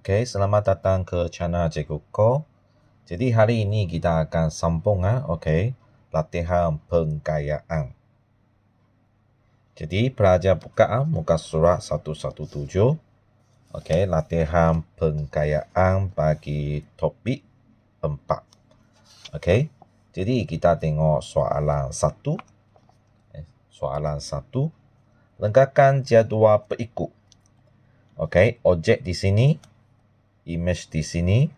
Okey, selamat datang ke channel Cikgu Ko. Jadi hari ini kita akan sambung okey, latihan penggayaan. Jadi pelajar buka muka surat 117. Okey, latihan penggayaan bagi topik 4. Okey. Jadi kita tengok soalan 1. Soalan 1. Lengkapkan jadual berikut. Okey, objek di sini, image di sini.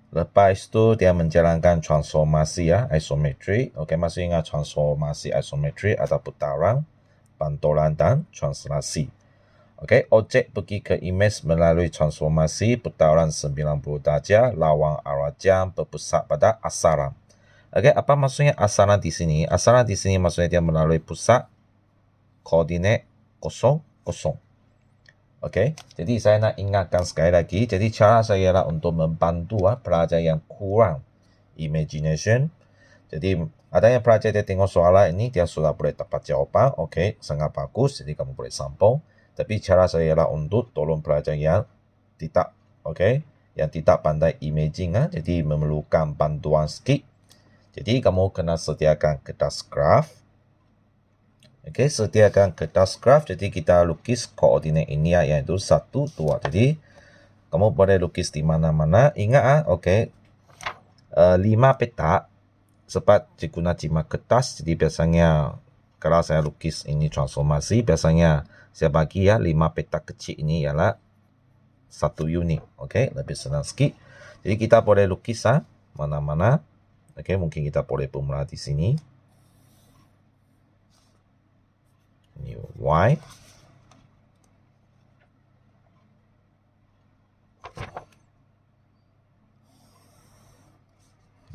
Lepas itu dia menjalankan transformasi isometrik. Okey, masih ingat transformasi isometrik atau putaran, pantulan dan translasi. Okey, objek pergi ke image melalui transformasi putaran 90 darjah, lawang arah jam berpusat pada asaran. Okey, apa maksudnya asaran di sini? Asaran di sini maksudnya dia melalui pusat koordinat 0, 0. Okey, jadi saya nak ingatkan sekali lagi. Jadi cara saya ialah untuk membantu pelajar yang kurang imagination. Jadi adanya pelajar dia tengok soalan ini, dia sudah boleh dapat jawapan. Okey, sangat bagus. Jadi kamu boleh sambung. Tapi cara saya ialah untuk tolong pelajar yang tidak, okey, yang tidak pandai imaging jadi memerlukan bantuan sikit. Jadi kamu kena sediakan kertas graf. Okey, sediakan kertas graf. Jadi kita lukis koordinat ini iaitu 1, 2. Jadi kamu boleh lukis di mana-mana. Ingat okey, 5 petak. Sebab cikgu nak cimak kertas. Jadi biasanya kalau saya lukis ini transformasi, biasanya saya bagi 5 petak kecil ini ialah 1 unit. Okey, lebih senang sikit. Jadi kita boleh lukis mana-mana. Okey, mungkin kita boleh bermula di sini. Ini Y.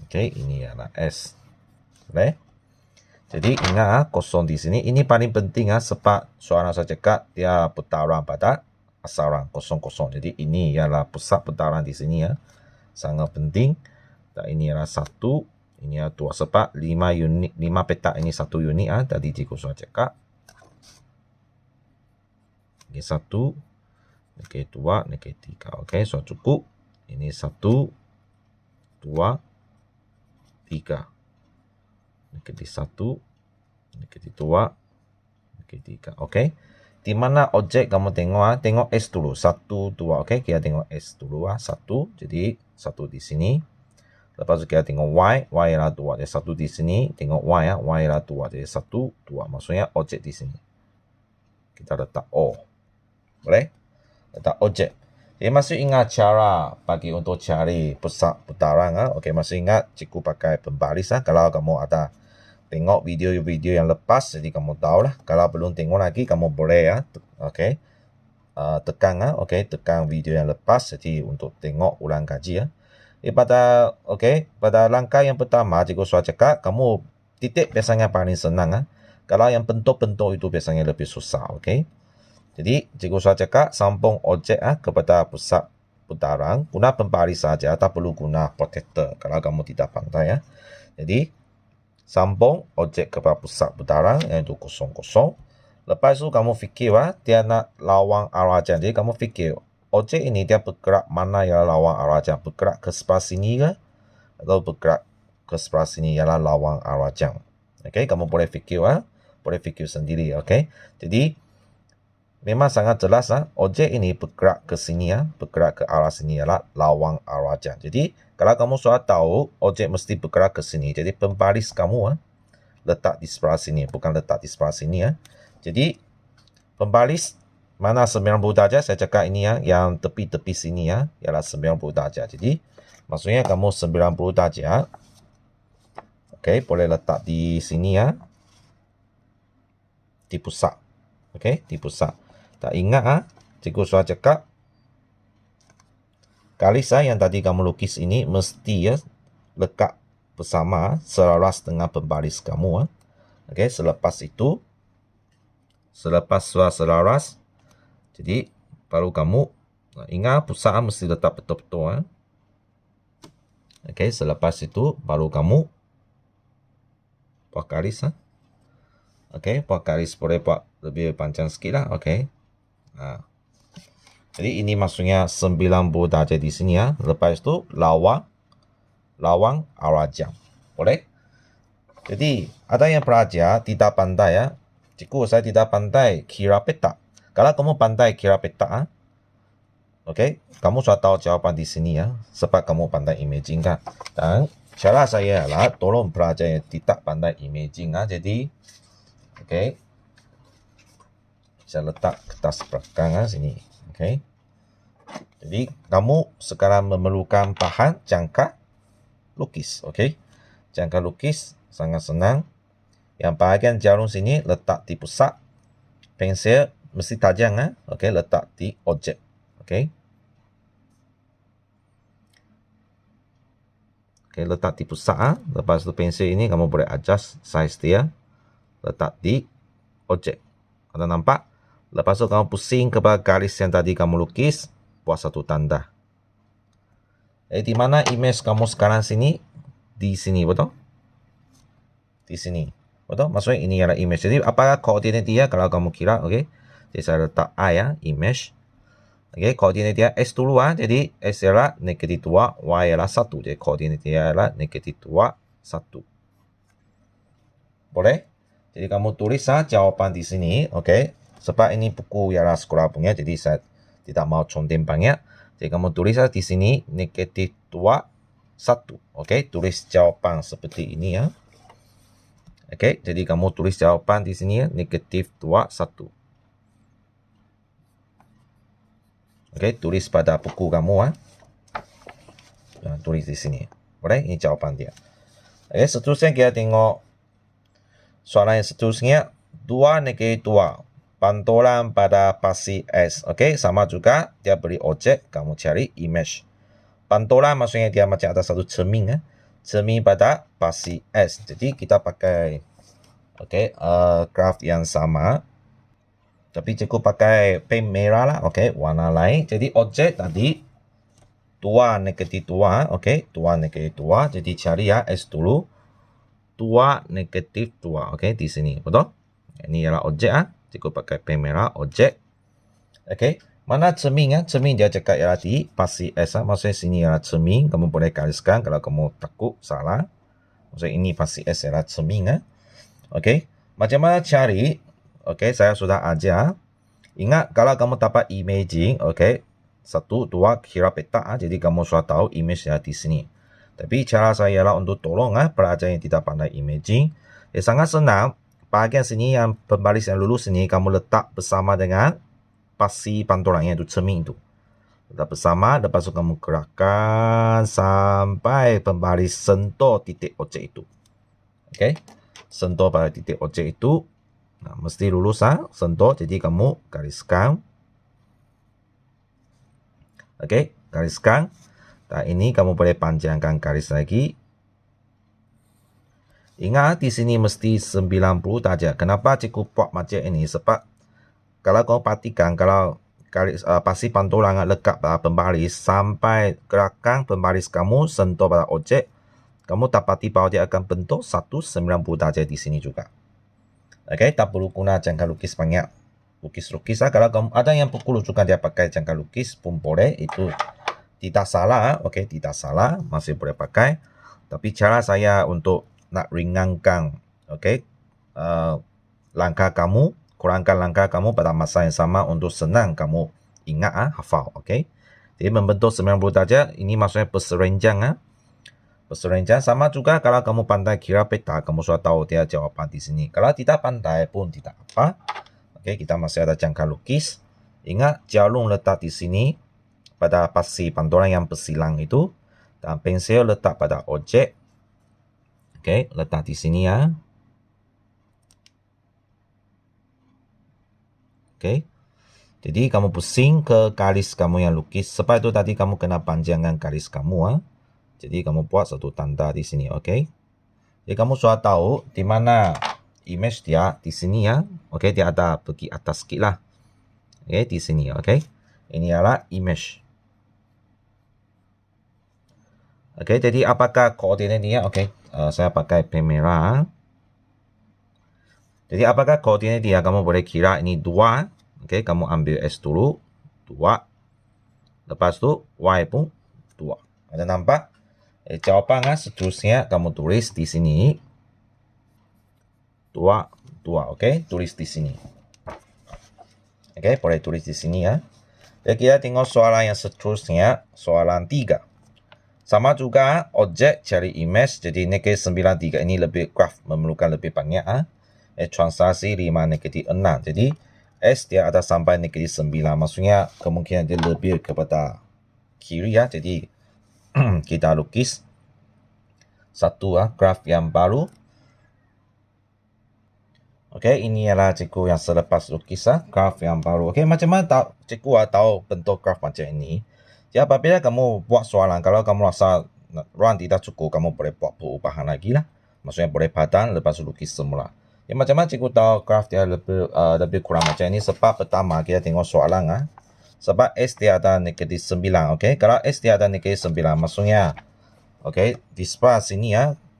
Okey, ini adalah S. Boleh? Jadi ingat kosong di sini. Ini paling penting sebab soalan saya cakap dia putaran pada asaran 0, 0. Jadi ini ialah pusat putaran di sini sangat penting. Dan ini adalah 1, ini adalah 2. Sebab 5 unit, 5 petak ini 1 unit tadi cikgu saya cakap. Ini 1, okey 2, okey 3. Okey, so cukup. Ini 1, 2, 3. Negeri 1, negeri 2, negeri 3. Okey. Di mana objek kamu tengok tengok S dulu. 1, 2. Okey, kita tengok S dulu 1. Jadi 1 di sini. Lepas tu kita tengok Y, Y ialah 2. Jadi 1 di sini, tengok Y Y ialah 2. Jadi 1, 2. Maksudnya objek di sini. Kita letak O. Boleh? Letak objek. Jadi masih ingat cara bagi untuk cari pusat putaran Okey, masih ingat cikgu pakai pembaris Kalau kamu ada tengok video-video yang lepas, jadi kamu tahulah. Kalau belum tengok lagi, kamu boleh okey, tekan okey, tekan video yang lepas. Jadi untuk tengok ulang kaji pada langkah yang pertama, cikgu sudah cakap, kamu titik biasanya paling senang Kalau yang bentuk-bentuk itu biasanya lebih susah. Okey. Jadi cikgu sudah cakap sambung objek kepada pusat putaran. Guna pembaris saja, tak perlu guna protector kalau kamu tidak pandai Jadi sambung objek kepada pusat putaran iaitu 0, 0. Lepas tu kamu fikir dia nak lawang arah jam. Jadi kamu fikir objek ini dia bergerak mana ialah lawang arah jam. Bergerak ke sebelah sini ke? Atau bergerak ke sebelah sini ialah lawang arah jam. Okey, kamu boleh fikir boleh fikir sendiri. Okey. Jadi memang sangat jelas objek ini bergerak ke sini bergerak ke arah sini ialah lawang arah jam. Jadi kalau kamu sudah tahu objek mesti bergerak ke sini, jadi pembaris kamu letak di sebelah sini, bukan letak di sebelah sini Jadi pembaris mana 90 darjah, saya cakap ini yang tepi-tepi sini ialah 90 darjah. Jadi maksudnya kamu 90 darjah. Okey, boleh letak di sini di pusat. Okey, di pusat. Tak ingat cikgu sudah cakap garis yang tadi kamu lukis ini mesti lekat bersama selaras dengan pembaris kamu Okey, selepas itu, selepas sudah selaras, jadi baru kamu ingat pusat mesti letak betul-betul Okey, selepas itu baru kamu buat garis Okey, buat garis boleh buat lebih panjang sikit Okey. Jadi ini maksudnya 90 darjah di sini ya. Lepas itu lawang arah jam. Boleh? Jadi ada yang pelajar tidak pandai ya. Cikgu saya tidak pandai kira peta. Kalau kamu pandai kira peta, okay, kamu sudah tahu jawapan di sini ya. Sebab kamu pandai imaging kan. Dan cara saya adalah tolong pelajar yang tidak pandai imaging. Jadi, okay, saya letak kertas belakang sini. Okay. Jadi kamu sekarang memerlukan bahan jangka lukis. Okay. Jangka lukis sangat senang. Yang bahagian jarum sini letak di pusat. Pensel mesti tajam. Okay, letak di objek. Okay. Okay, letak di pusat. Lepas itu pensel ini kamu boleh adjust size dia. Letak di objek. Anda nampak? Lepas itu kamu pusing kepada garis yang tadi kamu lukis. Buat satu tanda. Di mana image kamu sekarang sini? Di sini, betul? Di sini. Betul? Maksudnya ini adalah image. Jadi apakah koordinat dia kalau kamu kira? Oke. Jadi saya letak A ya, image. Oke, koordinat dia S dulu Jadi S adalah negatif 2, Y adalah 1. Jadi koordinat dia adalah negatif 2, 1. Boleh? Jadi kamu tulis jawapan di sini. Oke. Sebab ini buku ialah sekolah punya. Jadi saya tidak mau contoh banyak. Jadi kamu tulis di sini negatif 2, 1. Oke, tulis jawapan seperti ini ya. Oke, jadi kamu tulis jawapan di sini ya, negatif 2, 1. Oke, tulis pada buku kamu tulis di sini. Boleh? Ini jawapan dia. Oke, seterusnya kita tengok soalan yang seterusnya. 2 negatif 2. Pantulan pada pasi S. Oke, sama juga dia beri objek, kamu cari image. Pantulan maksudnya dia macam ada satu cermin cermin pada pasi S. Jadi kita pakai graf yang sama. Tapi cukup pakai pen merah lah, warna lain. Jadi objek tadi 2 negatif 2, 2 negatif 2. Jadi cari ya S dulu. 2 negatif 2, di sini, betul? Ini adalah objek cukup pakai pen merah, objek. Mana cermin cermin dia cakap ialah di pasi S maksudnya sini ialah cermin. Kamu boleh gariskan kalau kamu takut salah. Maksudnya ini pasi S ialah cermin macam mana cari? Saya sudah ajar. Ingat kalau kamu dapat imaging, 1, 2 kira peta jadi kamu sudah tahu image di sini. Tapi cara saya ialah untuk tolong pelajar yang tidak pandai imaging. Sangat senang. Bahagian sini yang pembaris yang lulus ini kamu letak bersama dengan pasi pantulan yang itu cermin itu. Letak bersama, lepas itu kamu gerakkan sampai pembaris sentuh titik objek itu. Sentuh pada titik objek itu. Nah, mesti lulus sentuh, jadi kamu gariskan. Gariskan. Nah, ini kamu boleh panjangkan garis lagi. Ingat di sini mesti 90 darjah. Kenapa cikgu buat macam ini? Sebab kalau kamu perhatikan, kalau pasi pantulan lekat pada pembaris sampai gerakan pembaris kamu sentuh pada objek, kamu dapati bahawa dia akan bentuk 190 darjah di sini juga. Tak perlu guna jangka lukis banyak. Lukis-lukis kalau kamu ada yang pukul juga dia pakai jangka lukis pun boleh. Itu tidak salah. Tidak salah. Masih boleh pakai. Tapi cara saya untuk nak ringankan langkah kamu, kurangkan langkah kamu pada masa yang sama untuk senang kamu ingat hafal. Jadi membentuk 90 darjah ini maksudnya perserenjang perserenjang sama juga kalau kamu pandai kira peta, kamu sudah tahu dia jawapan di sini. Kalau tidak pandai pun tidak apa. Kita masih ada jangka lukis. Ingat jarum letak di sini pada pasi pantulan yang bersilang itu dan pensel letak pada objek. Letak di sini ya. Jadi kamu pusing ke garis kamu yang lukis. Sebab itu tadi kamu kena panjangkan garis kamu Jadi kamu buat satu tanda di sini, Jadi kamu sudah tahu di mana image dia di sini ya. Dia ada pergi atas sikit lah. Di sini, Ini adalah image. Jadi apakah koordinat dia? Saya pakai pen merah. Jadi apakah koordinat dia? Kamu boleh kira ini 2. Kamu ambil S dulu. 2. Lepas tu Y pun 2. Ada nampak? Jawapan seterusnya kamu tulis di sini. 2, 2. Okey, tulis di sini. Okey, boleh tulis di sini ya. Jadi kita tengok soalan yang seterusnya, soalan 3. Sama juga objek cari image, jadi negatif 9, 3 ini lebih graf memerlukan lebih banyak. Translasi 5, negatif 6. Jadi S dia ada sampai negatif 9, maksudnya kemungkinan dia lebih kepada kiri ya. Jadi kita lukis satu graf yang baru. Okey, ini adalah cikgu yang selepas lukis graf yang baru. Okey, macam mana cikgu tahu bentuk graf macam ini? Jadi apabila kamu buat soalan, kalau kamu rasa ruang tidak cukup, kamu boleh buat perubahan lagi lah. Maksudnya boleh padan lepas lukis semula. Ya, macam mana cikgu tahu graf dia lebih kurang macam ini? Sebab pertama kita tengok soalan sebab S dia ada negatif 9. Okey, kalau S dia ada negatif 9, maksudnya okey, di sebelah sini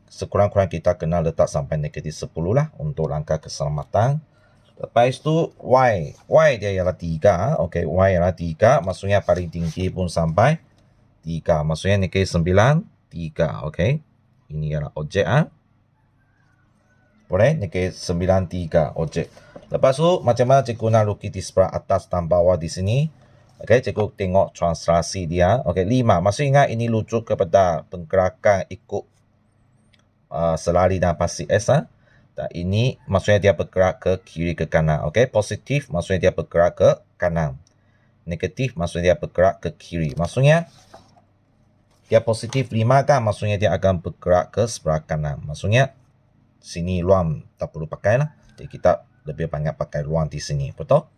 sekurang-kurang kita kena letak sampai negatif 10 lah untuk langkah keselamatan. Lepas itu Y dia ialah 3. Okey, Y ialah 3. Maksudnya paling tinggi pun sampai 3. Maksudnya negatif 9, 3. Okey. Ini ialah objek. Boleh? Negatif 9, 3 objek. Lepas tu macam mana cikgu nak lukis di sebelah atas dan bawah di sini? Okey, cikgu tengok translasi dia. Okey, 5. Maksud ingat ini lucu kepada pergerakan ikut selari dan pasti S. Dan ini maksudnya dia bergerak ke kiri ke kanan. Okey, positif maksudnya dia bergerak ke kanan. Negatif maksudnya dia bergerak ke kiri. Maksudnya dia positif 5 kan, maksudnya dia akan bergerak ke sebelah kanan. Maksudnya sini ruang tak perlu pakai lah. Jadi kita lebih banyak pakai ruang di sini. Betul?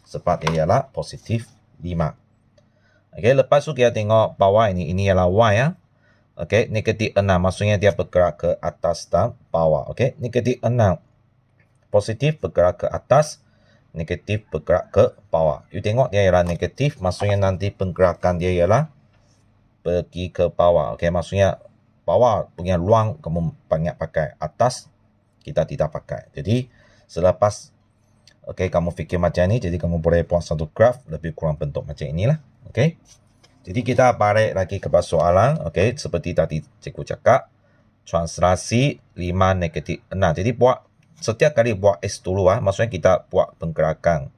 Sebab dia ialah positif 5. Okey, lepas tu kita tengok bawah ini. Ini ialah Y ya. Okey, negatif 6 maksudnya dia bergerak ke atas dan bawah. Okey, negatif 6 positif bergerak ke atas, negatif bergerak ke bawah. You tengok dia ialah negatif, maksudnya nanti pergerakan dia ialah pergi ke bawah. Okey, maksudnya bawah punya ruang kamu banyak pakai, atas kita tidak pakai. Jadi selepas okey kamu fikir macam ni, jadi kamu boleh buat satu graf lebih kurang bentuk macam inilah. Okey. Jadi kita balik lagi kepada soalan. Okey, seperti tadi cikgu cakap, translasi 5 negatif 6. Jadi buat setiap kali buat S dulu maksudnya kita buat pergerakan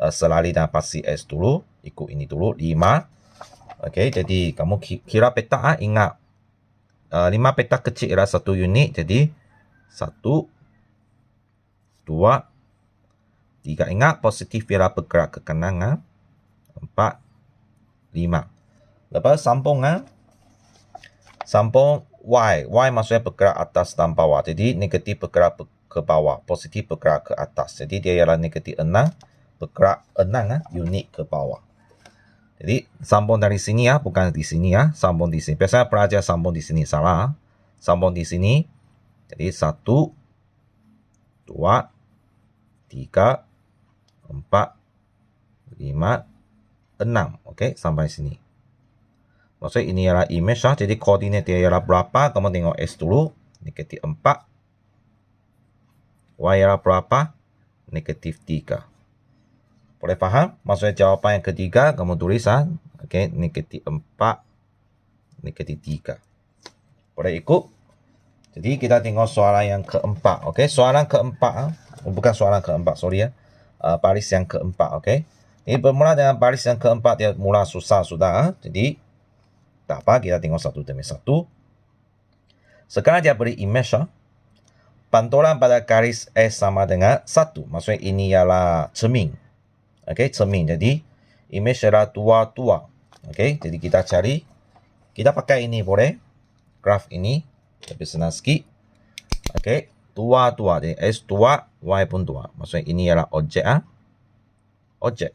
selari dan pasti S dulu, ikut ini dulu 5. Okey, jadi kamu kira petak ingat 5 petak kecil ialah 1 unit, jadi 1 2 3. Ingat positif ialah bergerak ke kanan 4 5. Lepas sambung sambung Y. Y maksudnya bergerak atas dan bawah. Jadi negatif bergerak ke bawah, positif bergerak ke atas. Jadi dia ialah negatif 6, bergerak 6 unit ke bawah. Jadi sambung dari sini bukan di sini sambung di sini. Biasanya pelajar sambung di sini salah. Sambung di sini. Jadi 1 2 3 4 5 6. Okey, sampai sini. Maksudnya ini ialah image jadi koordinat dia ialah berapa? Kamu tengok S dulu, negatif 4. Y ialah berapa? Negatif 3. Boleh faham? Maksudnya jawapan yang ketiga kamu tulis okey, negatif 4, negatif 3. Boleh ikut? Jadi kita tengok soalan yang keempat. Okey, soalan keempat bukan soalan keempat, sorry baris yang keempat. Okey. Ini bermula dengan baris yang keempat, dia mula susah sudah. Jadi tak apa, kita tengok satu demi satu. Sekarang dia beri image pantulan pada garis S sama dengan 1. Maksudnya ini ialah cermin. Okey, cermin. Jadi image adalah 2, 2. Okey, jadi kita cari. Kita pakai ini boleh. Graf ini lebih senang sikit. Okey, 2, 2. Jadi S 2, Y pun 2. Maksudnya ini ialah objek objek.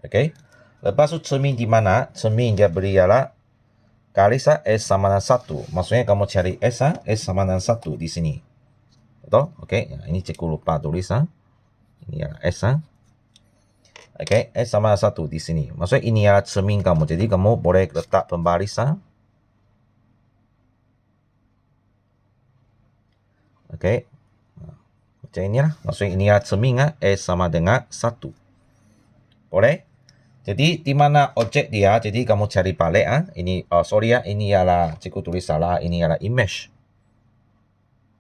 Okey. Lepas tu cermin di mana? Cermin dia beri ialah garis S sama dengan 1. Maksudnya kamu cari S sama dengan 1 di sini. Betul? Okey, ini cikgu lupa tulis Ini adalah S Okey, S sama dengan 1 di sini. Maksudnya ini adalah cermin kamu. Jadi kamu boleh letak pembaris Okey. Macam inilah. Maksudnya ini adalah cermin S sama dengan 1. Boleh? Jadi di mana objek dia? Jadi kamu cari balik Ini sorry ini ialah cikgu tulis salah. Ini ialah image.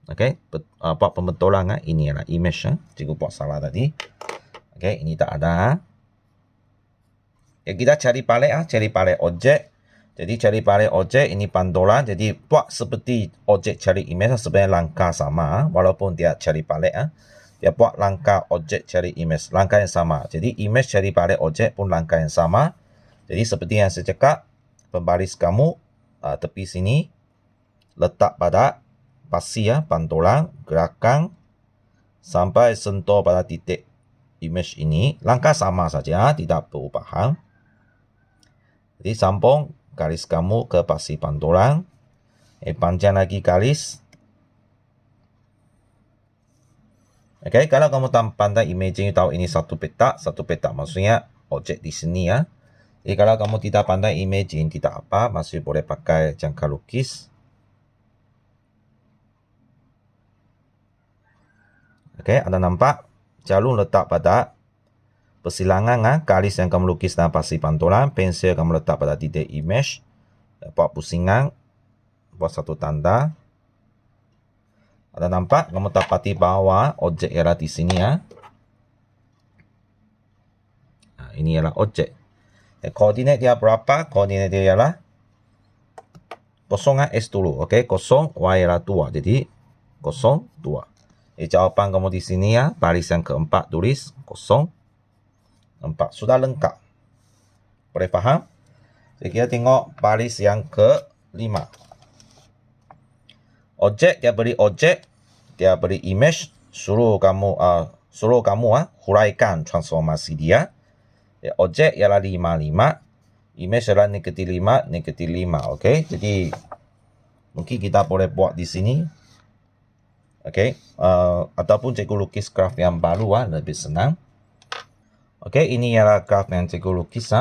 Okey, buat pembetulan ini ialah image Cikgu buat salah tadi. Okey, ini tak ada kita cari balik objek. Jadi cari balik objek ini pantulan. Jadi buat seperti objek cari image sebenarnya langkah sama walaupun dia cari balik dia buat langkah objek cari image, langkah yang sama. Jadi image cari balik objek pun langkah yang sama. Jadi seperti yang saya cakap, pembaris kamu tepi sini letak pada pasi pantulan gerakan sampai sentuh pada titik image ini. Langkah sama saja, tidak perubahan. Jadi sambung garis kamu ke pasi pantulan. Panjang lagi garis. Okey, kalau kamu pandai imagine tahu ini satu petak maksudnya objek di sini Jadi kalau kamu tidak pandai imagine tidak apa, masih boleh pakai jangka lukis. Okey, ada nampak jalur letak pada persilangan garis yang kamu lukis dalam pasi pantulan, pensil kamu letak pada titik image, buat pusingan, buat satu tanda. Ada nampak? Kamu dapati bahwa objek ialah di sini ini ialah objek. Koordinat dia berapa? Koordinat dia ialah 0 S dulu. Okey, 0 Y ialah 2. Jadi 0 2. Jawapan kamu di sini baris yang keempat tulis 0 4. Sudah lengkap. Boleh faham? Jadi kita tengok baris yang ke-5. Objek, dia beri image, suruh kamu huraikan transformasi dia. Objek ialah 5, 5. Image ialah negatif 5, negatif 5. Okey, jadi mungkin kita boleh buat di sini. Okey, ataupun cikgu lukis graf yang baru lebih senang. Okey, ini ialah graf yang cikgu lukis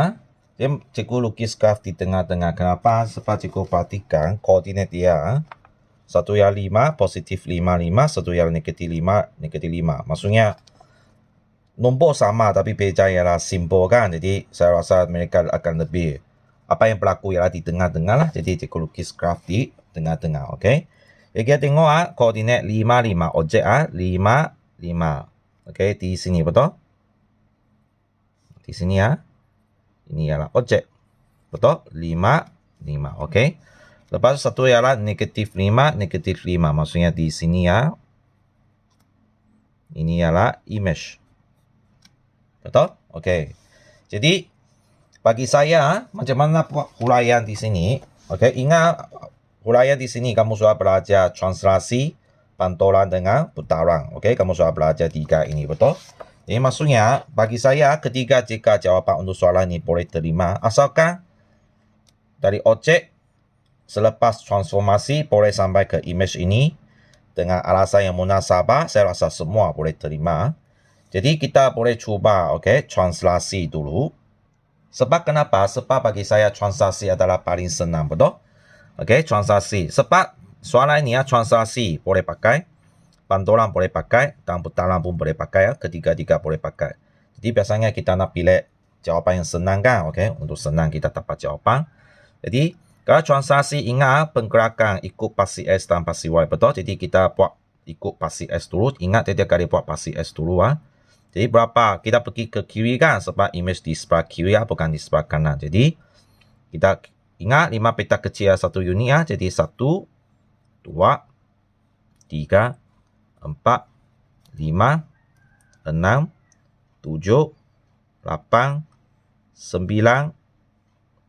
Cikgu lukis graf di tengah-tengah. Kenapa? Sebab cikgu perhatikan koordinat dia. Satu yang 5, positif 5, 5. Satu yang negatif 5, negatif 5. Maksudnya, nombor sama tapi beza ialah simbol kan. Jadi, saya rasa mereka akan lebih. Apa yang berlaku ialah di tengah-tengah lah. Jadi, cikgu lukis graf di tengah-tengah. Okey. Jadi, kita tengok koordinat 5, 5. Objek 5, 5. Okey, di sini betul? Di sini Ini ialah objek. Betul? 5, 5. Okey. Lepas satu ialah negatif 5, negatif 5. Maksudnya di sini Ini ialah image. Betul? Okey. Jadi, bagi saya, macam mana buat huraian di sini? Okey, ingat huraian di sini kamu sudah belajar translasi, pantulan dengan putaran. Okey, kamu sudah belajar 3 ini, betul? Jadi maksudnya, bagi saya, ketiga jika jawapan untuk soalan ini boleh terima, asalkan dari objek selepas transformasi boleh sampai ke image ini dengan alasan yang munasabah, saya rasa semua boleh terima. Jadi kita boleh cuba translasi dulu. Sebab kenapa? Sebab bagi saya translasi adalah paling senang, betul? Okey, translasi. Sebab soalan ini translasi boleh pakai, pantulan boleh pakai, dan putaran pun boleh pakai. Ketiga-tiga boleh pakai. Jadi biasanya kita nak pilih jawapan yang senang kan? Okey, untuk senang kita dapat jawapan. Jadi kalau translasi ingat pergerakan ikut pasi S dan pasi Y, betul? Jadi kita buat ikut pasi S dulu. Ingat tiap kali buat pasi S dulu Jadi berapa? Kita pergi ke kiri kan? Sebab image di sebelah kiri bukan di sebelah kanan. Jadi kita ingat 5 petak kecil 1 unit Jadi 1, 2, 3, 4, 5, 6, 7, 8, 9,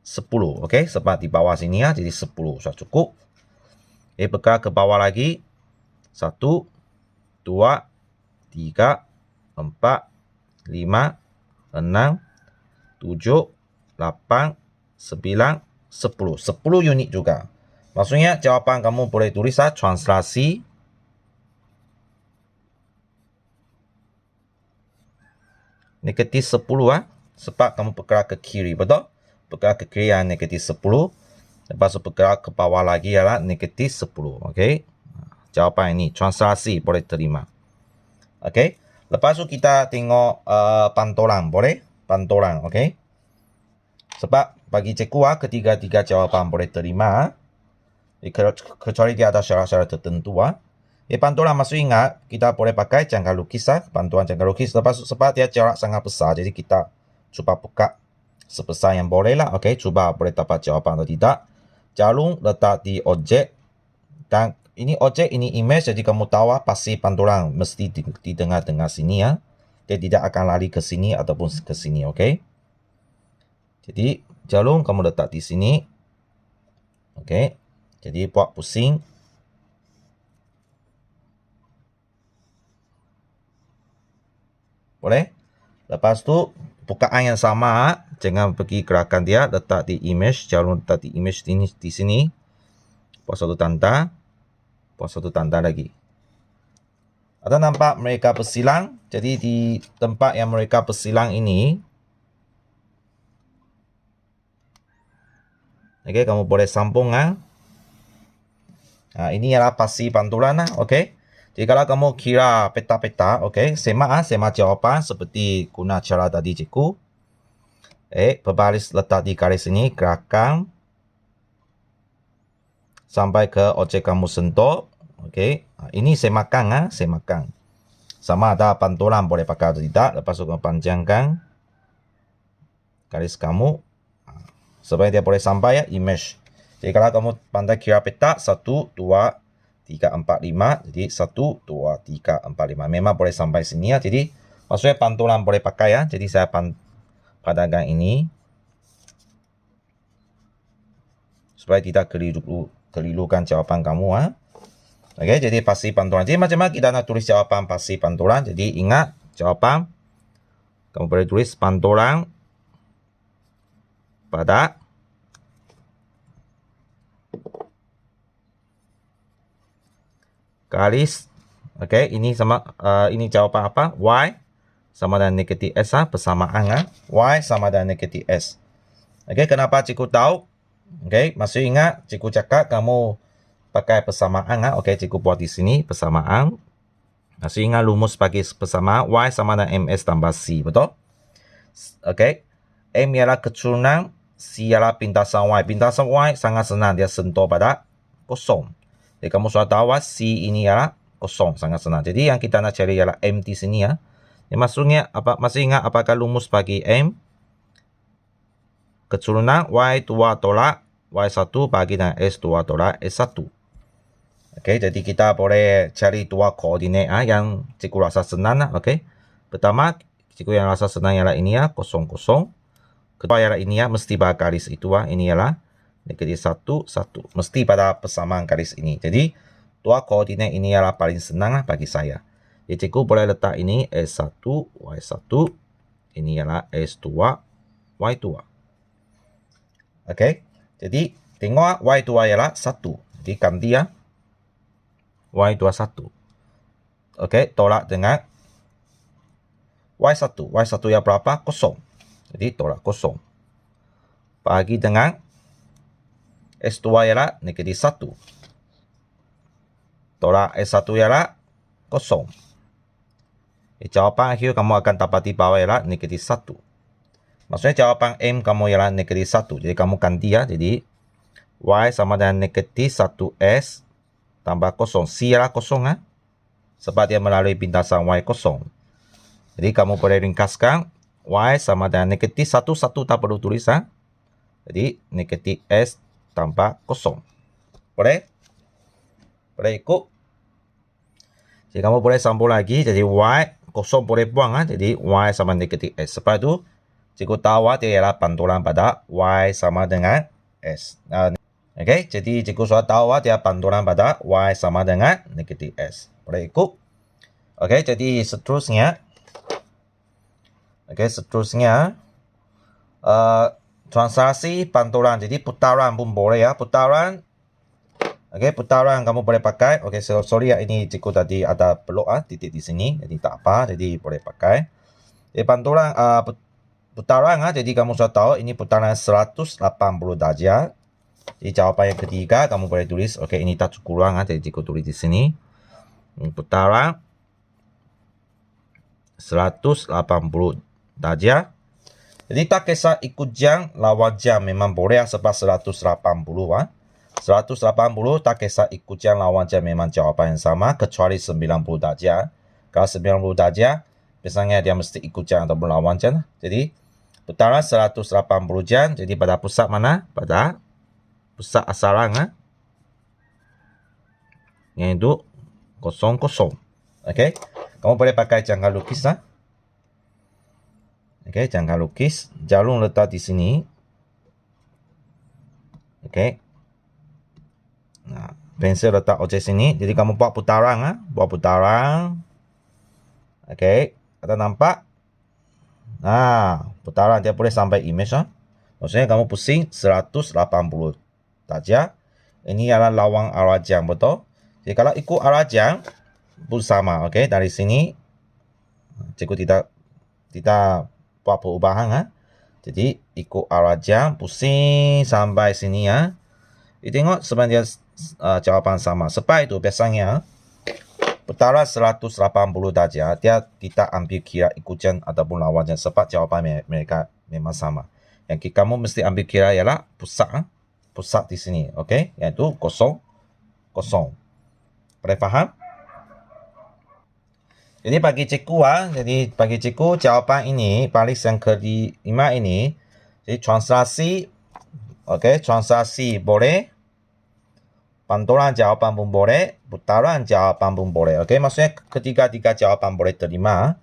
10. Okey, sebab di bawah sini jadi 10 sudah cukup. Bergerak ke bawah lagi. 1, 2, 3, 4, 5, 6, 7, 8, 9, 10. 10 unit juga. Maksudnya jawapan kamu boleh tulis translasi negatif 10 sebab kamu bergerak ke kiri, betul? Bergerak ke kiri yang negatif 10. Lepas bergerak ke bawah lagi ialah negatif 10. Okey. Jawapan ini translasi boleh terima. Okey. Lepas tu kita tengok pantulan, boleh? Pantulan, okey. Sebab bagi cikgu ketiga-tiga jawapan boleh terima. Kecuali dia ada syarat-syarat tertentu. Pantulan masuk ingat, kita boleh pakai jangka lukis. Bantuan jangka lukis. Lepas sebab dia jarak sangat besar, jadi kita cuba buka sebesar yang boleh lah. Okey, cuba boleh dapat jawapan atau tidak. Jalung letak di objek. Dan ini objek, ini image. Jadi kamu tahu pasti pantulan mesti di tengah-tengah sini. Dia tidak akan lari ke sini ataupun ke sini. Okey. Jadi jalung kamu letak di sini. Okey. Jadi buat pusing. Boleh? Lepas tu bukaan yang sama, jangan pergi gerakan dia, letak di image, jalur letak di image di sini. Buat satu tanda. Buat satu tanda lagi. Ada nampak mereka bersilang? Jadi di tempat yang mereka bersilang ini, okey, kamu boleh sambung. Ini ialah pasti pantulan. Okey. Jadi kalau kamu kira peta-peta, okey, semak jawapan seperti guna cara tadi cikgu. Berbaris letak di garis ini, gerakan sampai ke objek kamu sentuh. Okey. Ini semakan. Sama ada pantulan boleh pakai atau tidak. Lepas tu kamu panjangkan garis kamu supaya dia boleh sampai image. Jadi kalau kamu pandai kira peta 1, 2, 3, 4, 5. Jadi 1, 2, 3, 4, 5. Memang boleh sampai sini. Jadi maksudnya pantulan boleh pakai. Jadi saya padangkan ini supaya tidak kelirukan jawapan kamu. Okey, jadi pasti pantulan. Jadi macam mana kita nak tulis jawapan pasti pantulan? Jadi ingat jawapan. Kamu boleh tulis pantulan pada garis. Okey, ini sama ini jawapan apa? Y sama dengan negatif S. Persamaan. Y sama dengan negatif S. Okey, kenapa cikgu tahu? Okey, masih ingat cikgu cakap kamu pakai persamaan. Okey, cikgu buat di sini persamaan. Masih ingat rumus bagi persamaan Y sama dengan MS tambah C, betul? Okey, M ialah keturunan, C ialah pintasan Y. Pintasan Y sangat senang, dia sentuh pada kosong. Jadi kamu sudah tahu C ini ialah kosong, sangat senang. Jadi yang kita nak cari ialah M di sini. Maksudnya apa? Masih ingat apakah rumus bagi M? Keturunan Y2 tolak Y1 bagi dengan S2 tolak S1. Okey, jadi kita boleh cari dua koordinat yang cikgu rasa senang. Okey. Pertama, cikgu yang rasa senang ialah ini 0, 0. Kedua ialah ini mesti pada garis itu. Ini ialah negatif 1, 1. Mesti pada persamaan garis ini. Jadi, dua koordinat ini ialah paling senang bagi saya. Jadi, cikgu boleh letak ini S1, Y1. Ini ialah S2, Y2. Okey. Jadi, tengok Y2 ialah 1. Jadi, ganti Y2 1. Okey, tolak dengan Y1. Y1 yang berapa? 0. Jadi, tolak 0. Bagi dengan S2 ialah negatif 1. Tolak S1 ialah 0. Jawapan akhir kamu akan dapat di bawah ialah negatif 1. Maksudnya jawapan M kamu ialah negatif 1. Jadi kamu ganti Jadi Y sama dengan negatif 1S tambah 0. C ialah 0 sebab dia melalui pintasan Y 0. Jadi kamu boleh ringkaskan Y sama dengan negatif 1. 1 tak perlu tulis. Jadi negatif S tambah 0. Boleh? Boleh ikut? Jadi kamu boleh sambung lagi. Jadi Y 0 boleh buang. Jadi Y sama negatif S. Sebab itu cikgu tahu dia ialah pantulan pada Y sama dengan S. Okey, jadi cikgu sudah tahu dia pantulan pada Y sama dengan negatif S. Boleh ikut? Okey, jadi seterusnya. Okey, seterusnya. Translasi pantulan. Jadi putaran pun boleh Putaran. Okey, putaran kamu boleh pakai. Okey, sorry ini cikgu tadi ada blok titik di sini. Jadi tak apa. Jadi boleh pakai. Jadi pantulan putaran jadi kamu sudah tahu ini putaran 180 darjah. Jadi jawapan yang ketiga kamu boleh tulis. Okey, ini tak kurang jadi cikgu tulis di sini. Putaran 180 darjah. Jadi tak kisah ikut jam, lawan jam memang boleh sebab 180 ah. 180 tak kisah ikut jam, lawan jam memang jawapan yang sama kecuali 90 darjah. Kalau 90 darjah, biasanya dia mesti ikut jam ataupun lawan jam. Jadi putaran 180 jam, jadi pada pusat mana? Pada pusat asaran ah. Yaitu 00. Okey. Kamu boleh pakai jangka lukis lah. Okey, jangka lukis. Jarum letak di sini. Okey. Nah, pensel letak objek sini. Jadi kamu buat putaran ah, buat putaran. Okey, ada nampak? Nah, putaran dia boleh sampai image ah. Maksudnya kamu pusing 180 darjah. Ini adalah lawang arah jam, betul? Jadi kalau ikut arah jam pun sama, okey. Dari sini cikgu tidak buat perubahan ah. Jadi ikut arah jam, pusing sampai sini ya. Tengok sebenarnya jawapan sama. Sebab itu biasanya putaran 180 darjah dia tidak ambil kira ikut jam ataupun lawan jam sebab jawapan mereka memang sama. Yang kamu mesti ambil kira ialah pusat pusat di sini, okey, iaitu 00. Boleh faham? Jadi bagi cikgu jawapan ini baris yang kelima ini, jadi translasi, okey, translasi boleh, pantulan jawapan pun boleh, putaran jawapan pun boleh. Okey, maksudnya ketiga-tiga jawapan boleh terima.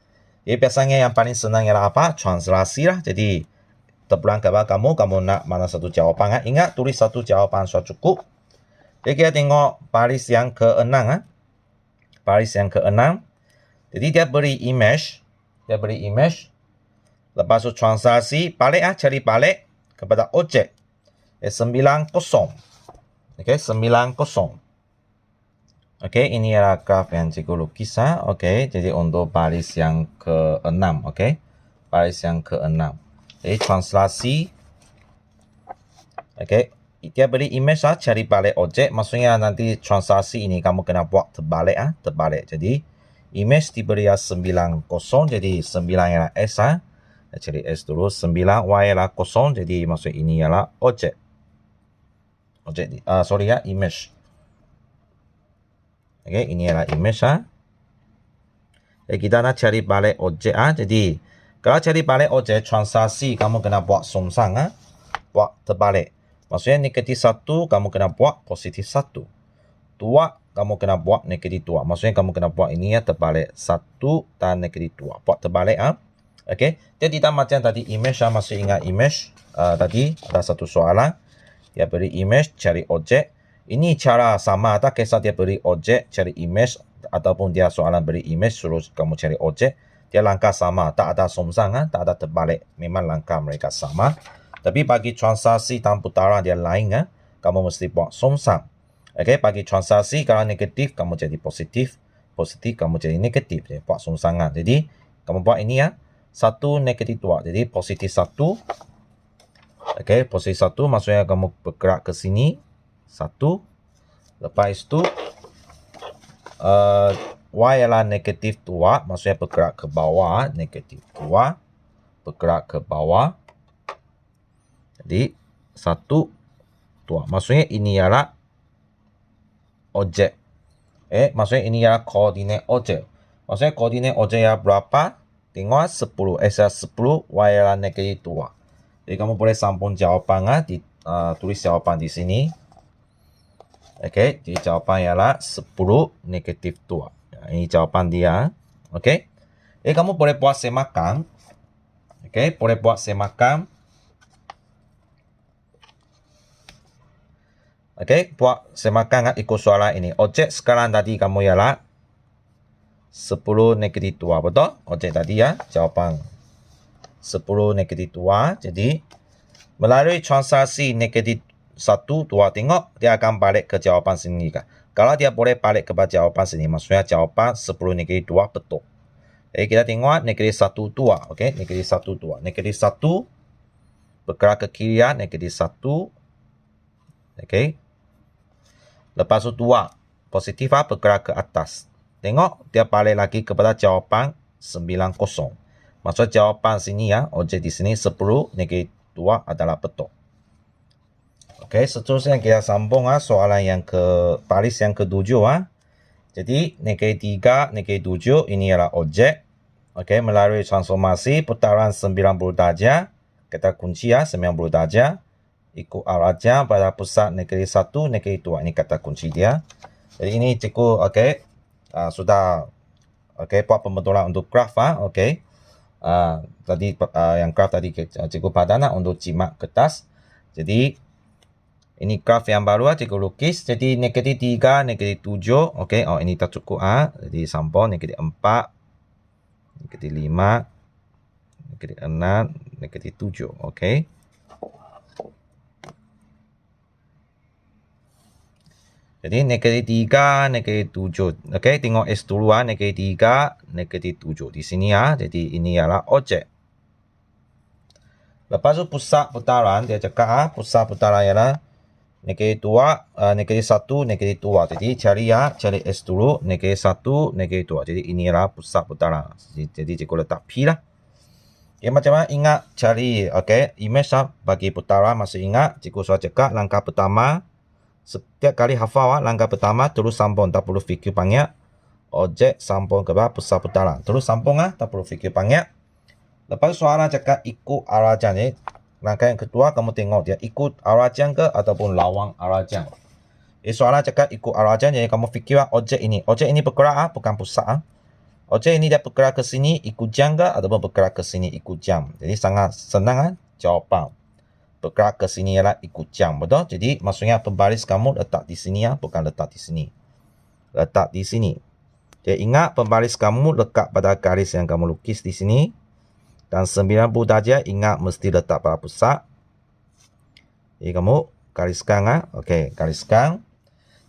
Jadi biasanya yang paling senang ialah apa? Translasi lah. Jadi terpulang kepada kamu nak mana satu jawapan. Ingat tulis satu jawapan sudah cukup. Jadi kita tengok baris yang ke-6 baris yang ke-6. Jadi dia beri image, lepas tu translasi, balik cari balik kepada objek. 90. Okey, 90. Okey, ini adalah graf yang cikgu lukis okey, jadi untuk baris yang ke-6, okey. Baris yang ke-6. Jadi translasi. Okey, dia beri image cari balik objek, maksudnya nanti translasi ini kamu kena buat terbalik terbalik. Jadi image diberi 90, jadi 9 ialah S cari S dulu, 9 Y ialah 0, jadi maksud ini ialah objek. Image. Okey, ini ialah image jadi kita nak cari balik objek jadi kalau cari balik objek translasi kamu kena buat songsang buat terbalik. Maksudnya negatif 1 kamu kena buat positif 1. 2 kamu kena buat negatif 2. Maksudnya kamu kena buat ini terbalik 1 dan negatif 2. Buat terbalik okey. Dia tidak macam tadi image masih ingat image tadi ada satu soalan. Dia beri image cari objek. Ini cara sama, tak kisah dia beri objek cari image ataupun dia soalan beri image suruh kamu cari objek. Dia langkah sama, tak ada songsang tak ada terbalik. Memang langkah mereka sama. Tapi bagi translasi dan putaran dia lain kamu mesti buat songsang. Okey, bagi translasi kalau negatif kamu jadi positif, positif kamu jadi negatif. Jadi buat songsangan. Jadi kamu buat ini 1 negatif 2. Jadi positif 1. Okey, positif 1 maksudnya kamu bergerak ke sini 1. Lepas itu Y ialah negatif 2, maksudnya bergerak ke bawah negatif 2, bergerak ke bawah. Jadi 1 2. Maksudnya ini ialah objek. Maksudnya ini ialah koordinat objek. Maksudnya koordinat objek ialah berapa? Tengok 10. S ialah 10, Y ialah negatif 2. Jadi kamu boleh sambung jawapan tulis jawapan di sini. Okey, jadi jawapan ialah 10 negatif 2. Ini jawapan dia. Okey. Kamu boleh buat semakan. Okey, boleh buat semakan. Okey, buat semakan ikut soalan ini. Objek sekarang tadi kamu ialah 10 negatif 2, betul? Objek tadi jawapan 10 negatif 2. Jadi melalui translasi negatif 1, 2, tengok dia akan balik ke jawapan sini. Kalau dia boleh balik ke jawapan sini, maksudnya jawapan 10 negatif 2 betul. Jadi kita tengok negatif 1, 2. Okey, negatif 1, 2. Negatif 1 bergerak ke kiri, negatif 1. Okey. Lepas itu 2. Positif bergerak ke atas. Tengok dia balik lagi kepada jawapan 90. Maksud jawapan sini ya, objek di sini 10 negatif 2 adalah betul. Oke, seterusnya kita sambung soalan yang baris yang ke-7 Jadi negatif 3, negatif 7 ini adalah objek. Oke, melalui transformasi putaran 90 darjah, kita kunci 90 darjah, ikut arahnya pada pusat negatif 1, negatif 2. Ini kata kunci dia. Jadi ini cikgu sudah buat pembentulan untuk graf tadi yang graf tadi cikgu padan untuk jimat kertas. Jadi ini graf yang baru cikgu lukis. Jadi negatif 3, negatif 7. Ini tak cukup Jadi sampul negatif 4, negatif 5, negatif 6, negatif 7. Jadi negatif 3, negatif 7. Tengok S dulu negatif 3, negatif 7. Di sini Jadi ini adalah objek. Lepas tu pusat putaran, dia cakap pusat putaran ialah negatif 2, negatif 1, negatif 2. Jadi cari S dulu, negatif 1, negatif 2. Jadi ini adalah pusat putaran. Jadi cikgu letak P lah. Macam mana ingat cari image bagi putaran. Masih ingat cikgu sudah cakap langkah pertama. Setiap kali hafal langkah pertama terus sambung, tak perlu fikir banyak. Objek sambung ke pusat putaran. Terus sambung tak perlu fikir banyak. Lepas soalan cakap ikut arah jam ni. Langkah yang kedua kamu tengok dia ikut arah jam ke ataupun lawan arah jam. Soalan cakap ikut arah jam, jadi kamu fikir objek ini. Objek ini bergerak bukan pusat. Objek ini dia bergerak ke sini ikut jam ke ataupun bergerak ke sini ikut jam. Jadi sangat senang jawapan. Bergerak ke sini ialah ikut jam, betul? Jadi maksudnya pembaris kamu letak di sini bukan letak di sini. Letak di sini. Jadi ingat pembaris kamu lekat pada garis yang kamu lukis di sini. Dan 90 darjah ingat mesti letak pada pusat. Jadi kamu gariskan gariskan.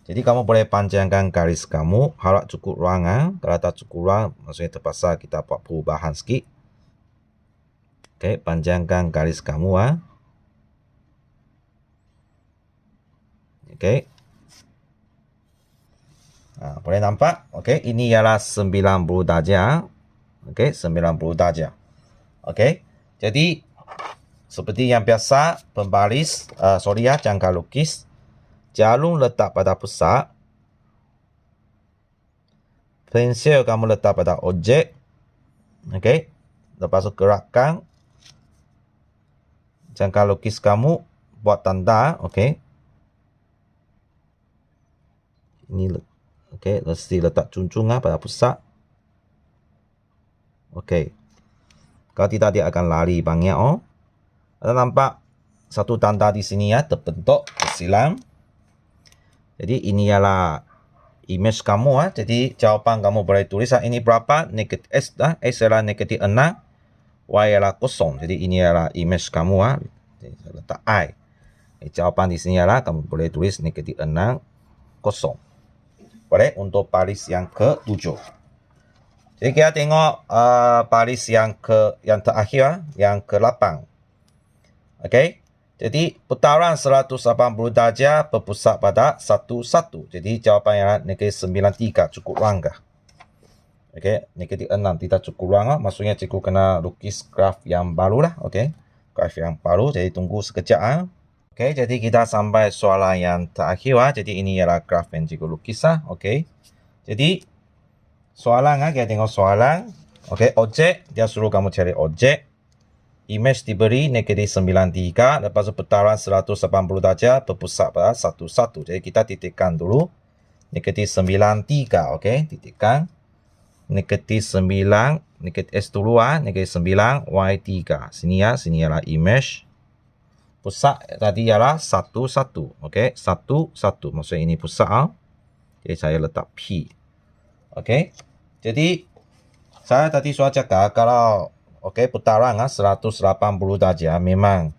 Jadi kamu boleh panjangkan garis kamu, harap cukup ruang Kalau tak cukup ruang, maksudnya terpaksa kita buat perubahan sikit. Panjangkan garis kamu boleh nampak? Ini ialah 90 darjah. 90 darjah. Jadi seperti yang biasa pembaris jangka lukis jalur letak pada pusat. Pensil kamu letak pada objek. Lepas tu gerakkan jangka lukis kamu buat tanda. Ini mesti letak cuncung pada pusat. Kalau tidak dia akan lari banyak Anda nampak satu tanda di sini terbentuk tersilang. Jadi ini ialah image kamu Jadi jawapan kamu boleh tulis ini berapa? Negatif S S ialah negatif 6, Y ialah 0. Jadi ini ialah image kamu Jadi saya letak I. Jawapan di sini ialah kamu boleh tulis negatif 6, 0. Boleh untuk baris yang ke-7. Jadi kita tengok baris yang terakhir, yang ke-8. Jadi putaran 180 darjah berpusat pada 1, 1. Jadi jawapan ialah negatif 93 cukup ruang negatif 6 tidak cukup ruang maksudnya cikgu kena lukis graf yang baru lah. Graf yang baru, jadi tunggu sekejap jadi kita sampai soalan yang terakhir Jadi ini ialah graf yang cikgu lukis Jadi soalan kita tengok soalan. Objek dia suruh kamu cari objek. Image diberi negatif 93. Lepas tu putaran 180 darjah berpusat pada 1, 1. Jadi kita titikkan dulu negatif 93. Titikkan negatif 9, negatif S dulu negatif 9, Y3. Sini sini ialah image. Pusat tadi ialah 1, 1. 1, 1. Maksudnya ini pusat Jadi saya letak P. Jadi saya tadi sudah cakap kalau putaran 180 darjah memang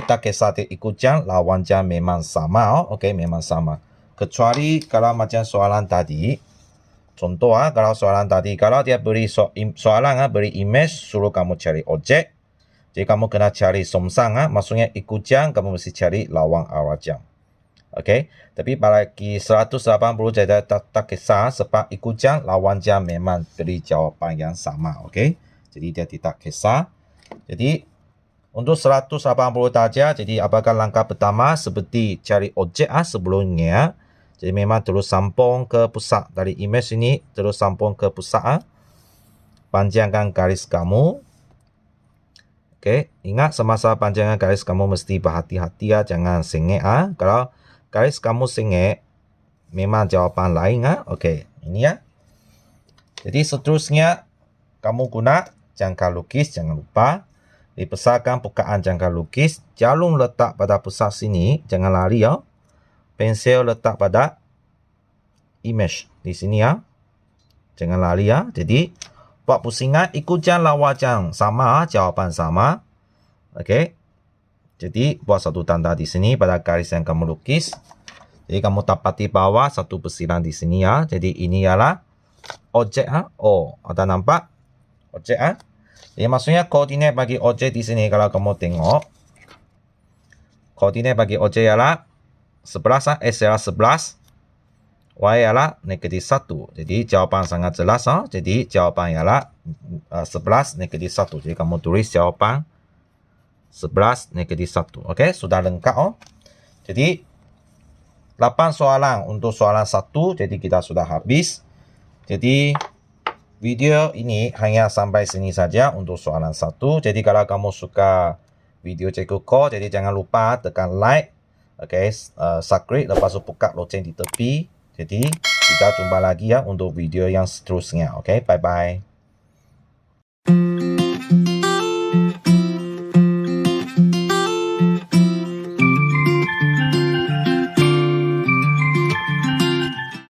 tak kisah ikut jam, lawan jam memang sama memang sama. Kecuali kalau macam soalan tadi. Contoh kalau soalan tadi kalau dia beri soalan beri image suruh kamu cari objek. Jadi kamu kena cari somsang maksudnya ikut jam kamu mesti cari lawan arah jam. Tapi bagi 180 jadi tak kisah sebab ikut jam lawan jam memang beri jawapan yang sama. Jadi dia tidak kisah. Jadi untuk 180 darjah, jadi apakah langkah pertama seperti cari objek sebelumnya. Jadi memang terus sambung ke pusat dari image ini, terus sambung ke pusat. Panjangkan garis kamu. Okey, ingat semasa panjangkan garis kamu mesti berhati-hati jangan sengit Kalau garis kamu sengit, memang jawapan lain Okey, ini Jadi seterusnya kamu guna jangka lukis, jangan lupa. Dibesarkan bukaan jangka lukis, jalung letak pada pusat sini, jangan lari Pensel letak pada image di sini Jangan lari Jadi buat pusingan ikut jalan wajang sama, jawapan sama. Okey. Jadi buat satu tanda di sini pada garis yang kamu lukis. Jadi kamu dapati bawah satu persilan di sini Jadi ini ialah objek Oh, ada nampak? Objek Jadi maksudnya koordinat bagi objek di sini kalau kamu tengok. Koordinat bagi objek ialah 11 X ialah 11. Y ialah -1. Jadi jawapan sangat jelas Jadi jawapan ialah 11 -1. Jadi kamu tulis jawapan 11 -1. Okey, sudah lengkap Jadi 8 soalan untuk soalan 1. Jadi kita sudah habis. Jadi video ini hanya sampai sini saja untuk soalan 1. Jadi kalau kamu suka video Cikgu Ko, jadi jangan lupa tekan like. Okey, subscribe lepas tu buka loceng di tepi. Jadi kita jumpa lagi untuk video yang seterusnya. Okey, bye bye.